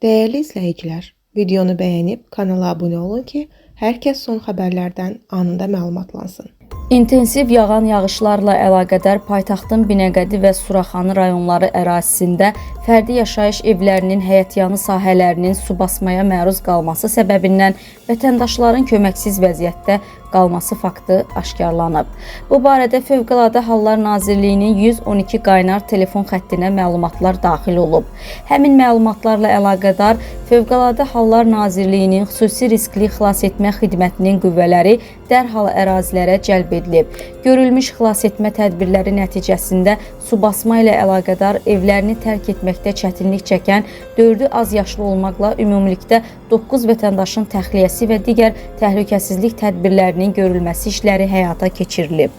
Değerli izləyicilər, videonu bəyənib kanala abunə olun ki, hər kəs son xəbərlərdən anında məlumatlansın. İntensiv yağan yağışlarla əlaqədar paytaxtın Binəqədi və Suraxanı rayonları ərazisində fərdi yaşayış evlərinin həyətyanı sahələrinin su basmaya məruz qalması səbəbindən vətəndaşların köməksiz vəziyyətdə qalması faktı aşkarlanıb. Bu barədə Fövqəladə Hallar Nazirliyinin 112 qaynar telefon xəttinə məlumatlar daxil olub. Həmin məlumatlarla əlaqədar Fövqəladə Hallar Nazirliyinin xüsusi riskli xilasetmə xidmətinin qüvvələri dərhal ərazilərə cəlb edilib. Görülmüş xilasetmə tədbirləri nəticəsində su basma ilə əlaqədar evlərini tərk etməkdə çətinlik çəkən 4-ü az yaşlı olmaqla ümumilikdə 9 vətəndaşın təxliyəsi və digər təhlükəsizlik tədbirlərinin görülməsi işləri həyata keçirilib.